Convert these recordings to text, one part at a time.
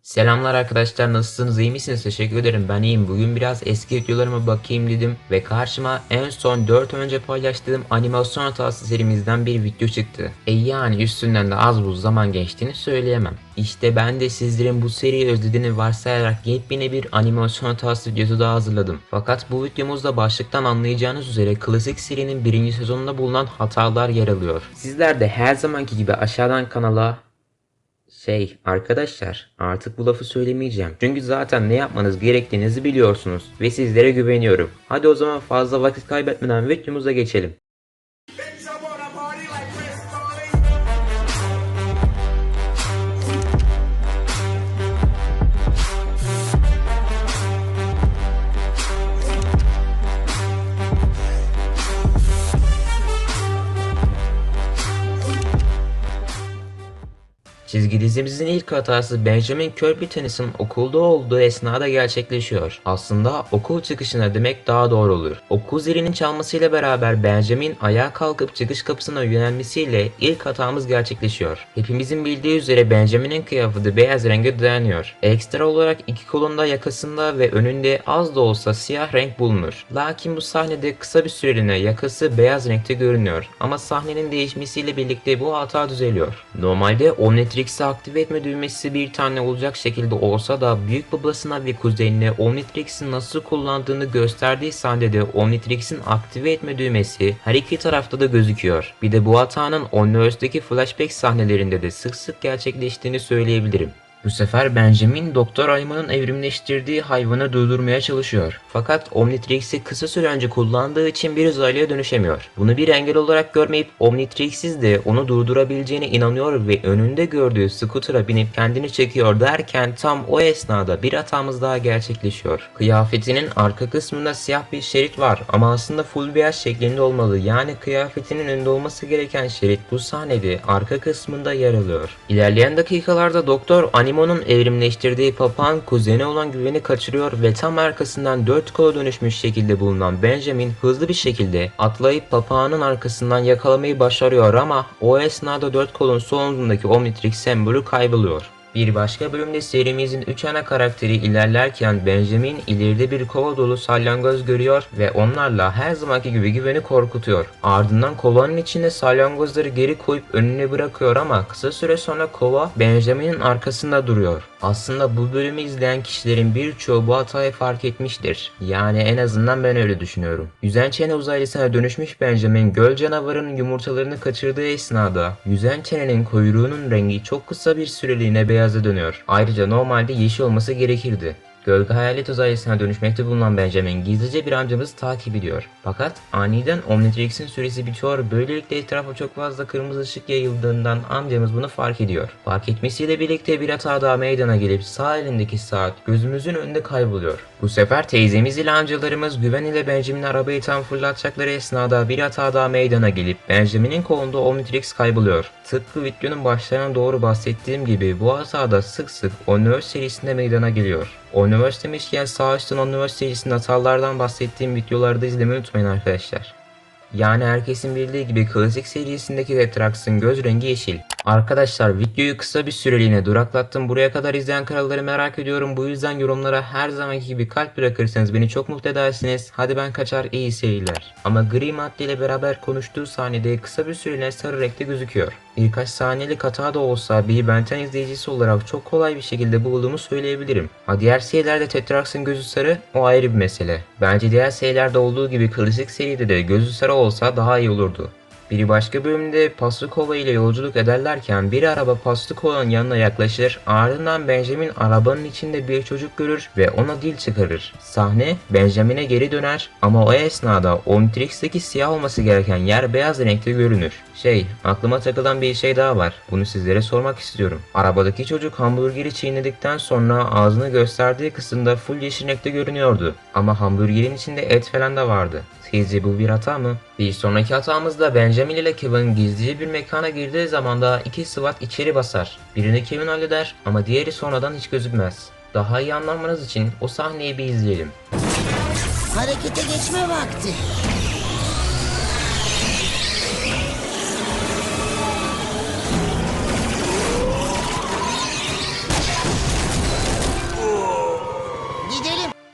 Selamlar arkadaşlar, nasılsınız, iyi misiniz? Teşekkür ederim, ben iyiyim. Bugün biraz eski videolarıma bakayım dedim ve karşıma en son 4 önce paylaştığım animasyon hatası serimizden bir video çıktı. Yani üstünden de az buz zaman geçtiğini söyleyemem. İşte ben de sizlerin bu seriyi özlediğini varsayarak yepyeni bir animasyon hatası videosu daha hazırladım. Fakat bu videomuzda başlıktan anlayacağınız üzere klasik serinin 1. sezonunda bulunan hatalar yer alıyor. Sizler de her zamanki gibi aşağıdan kanala arkadaşlar, artık bu lafı söylemeyeceğim. Çünkü zaten ne yapmanız gerektiğinizi biliyorsunuz ve sizlere güveniyorum. Hadi o zaman fazla vakit kaybetmeden videomuza geçelim. Çizgi dizimizin ilk hatası Benjamin Kirby Tennis'in okulda olduğu esnada gerçekleşiyor. Aslında okul çıkışına demek daha doğru olur. Okul zilinin çalmasıyla beraber Benjamin ayağa kalkıp çıkış kapısına yönelmesiyle ilk hatamız gerçekleşiyor. Hepimizin bildiği üzere Benjamin'in kıyafeti beyaz renge dayanıyor. Ekstra olarak iki kolunda, yakasında ve önünde az da olsa siyah renk bulunur. Lakin bu sahnede kısa bir süreliğine yakası beyaz renkte görünüyor. Ama sahnenin değişmesiyle birlikte bu hata düzeliyor. Normalde Omnitrix'i aktive etme düğmesi bir tane olacak şekilde olsa da büyük babasına ve kuzenine Omnitrix'i nasıl kullandığını gösterdiği sahnede Omnitrix'in aktive etme düğmesi her iki tarafta da gözüküyor. Bir de bu hatanın Omniverse'deki flashback sahnelerinde de sık sık gerçekleştiğini söyleyebilirim. Bu sefer Benjamin Doktor Ayman'ın evrimleştirdiği hayvanı durdurmaya çalışıyor. Fakat Omnitrix'i kısa süre önce kullandığı için bir uzaylıya dönüşemiyor. Bunu bir engel olarak görmeyip Omnitrix'iz de onu durdurabileceğine inanıyor ve önünde gördüğü scooter'a binip kendini çekiyor derken tam o esnada bir hatamız daha gerçekleşiyor. Kıyafetinin arka kısmında siyah bir şerit var ama aslında full beyaz şeklinde olmalı. Yani kıyafetinin önünde olması gereken şerit bu sahnede arka kısmında yer alıyor. İlerleyen dakikalarda Doktor Animo'nun evrimleştirdiği papağan kuzeni olan Güven'i kaçırıyor ve tam arkasından 4 kola dönüşmüş şekilde bulunan Benjamin hızlı bir şekilde atlayıp papağanın arkasından yakalamayı başarıyor ama o esnada 4 kolun sol omzundaki Omnitrix sembolü kayboluyor. Bir başka bölümde serimizin 3 ana karakteri ilerlerken Benjamin ileride bir kova dolu salyangoz görüyor ve onlarla her zamanki gibi Güven'i korkutuyor. Ardından kovanın içinde salyangozları geri koyup önüne bırakıyor ama kısa süre sonra kova Benjamin'in arkasında duruyor. Aslında bu bölümü izleyen kişilerin birçoğu bu hatayı fark etmiştir. Yani en azından ben öyle düşünüyorum. Yüzen çene uzaylısına dönüşmüş Benjamin göl canavarının yumurtalarını kaçırdığı esnada yüzen çenenin kuyruğunun rengi çok kısa bir süreliğine beyaza dönüyor. Ayrıca normalde yeşil olması gerekirdi. Gölge hayalet uzaylısına dönüşmekte bulunan Benjamin gizlice bir amcamızı takip ediyor. Fakat aniden Omnitrix'in süresi bitiyor, böylelikle etrafa çok fazla kırmızı ışık yayıldığından amcamız bunu fark ediyor. Fark etmesiyle birlikte bir hata daha meydana gelip sağ elindeki saat gözümüzün önünde kayboluyor. Bu sefer teyzemiz ile amcalarımız Güven ile Benjamin'i arabayı tam fırlatacakları esnada bir hata daha meydana gelip Benjamin'in kolunda Omnitrix kayboluyor. Tıpkı videonun başlarına doğru bahsettiğim gibi bu hata da sık sık Omniverse serisinde meydana geliyor. Omniverse demişken sağ üstten Omniverse serisinin hatalardan bahsettiğim videoları da izlemeyi unutmayın arkadaşlar. Yani herkesin bildiği gibi klasik serisindeki Tetrax'ın göz rengi yeşil. Arkadaşlar videoyu kısa bir süreliğine duraklattım. Buraya kadar izleyen kralları merak ediyorum. Bu yüzden yorumlara her zamanki gibi kalp bırakırsanız beni çok mutlu edersiniz. Hadi ben kaçar, iyi seyirler. Ama gri madde ile beraber konuştuğu sahnede kısa bir süreliğine sarı renkte gözüküyor. Birkaç saniyelik hata da olsa bir Ben 10 izleyicisi olarak çok kolay bir şekilde bulduğumu söyleyebilirim. Ha diğer serilerde Tetrax'ın gözü sarı, o ayrı bir mesele. Bence diğer serilerde olduğu gibi klasik seride de gözü sarı olsa daha iyi olurdu. Bir başka bölümde Paslikova ile yolculuk ederlerken bir araba Paslikova'nın yanına yaklaşır, ardından Benjamin arabanın içinde bir çocuk görür ve ona dil çıkarır. Sahne Benjamin'e geri döner ama o esnada Omnitrix'teki siyah olması gereken yer beyaz renkte görünür. Aklıma takılan bir şey daha var. Bunu sizlere sormak istiyorum. Arabadaki çocuk hamburgeri çiğnedikten sonra ağzını gösterdiği kısımda full yeşil renkte görünüyordu. Ama hamburgerin içinde et falan da vardı. Sizce bu bir hata mı? Bir sonraki hatamızda Benjamin ile Kevin gizlice bir mekana girdiği zaman da iki SWAT içeri basar. Birini Kevin halleder ama diğeri sonradan hiç gözükmez. Daha iyi anlamanız için o sahneyi bir izleyelim. Harekete geçme vakti.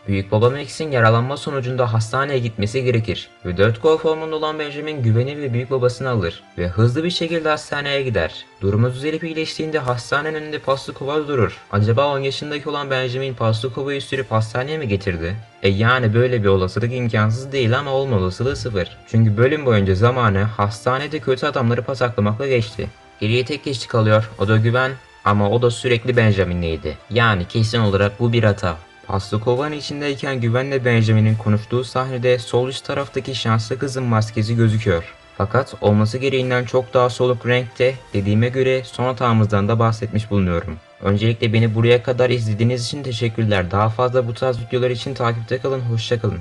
Büyük baba Max'in yaralanma sonucunda hastaneye gitmesi gerekir ve 4 gol formunda olan Benjamin güveni ve büyük babasını alır ve hızlı bir şekilde hastaneye gider. Durumu düzelip iyileştiğinde hastanenin önünde paslı kova durur. Acaba 10 yaşındaki olan Benjamin paslı kovayı sürüp hastaneye mi getirdi? Yani böyle bir olasılık imkansız değil ama olma olasılığı sıfır. Çünkü bölüm boyunca zamanı hastanede kötü adamları pataklamakla geçti. Geriye tek kişi kalıyor, o da güven, ama o da sürekli Benjamin'leydi. Yani kesin olarak bu bir hata. Paslı kovanın içindeyken Güven'le Benjamin'in konuştuğu sahnede sol üst taraftaki şanslı kızın maskesi gözüküyor. Fakat olması gereğinden çok daha soluk renkte, dediğime göre son hatamızdan da bahsetmiş bulunuyorum. Öncelikle beni buraya kadar izlediğiniz için teşekkürler. Daha fazla bu tarz videolar için takipte kalın, hoşça kalın.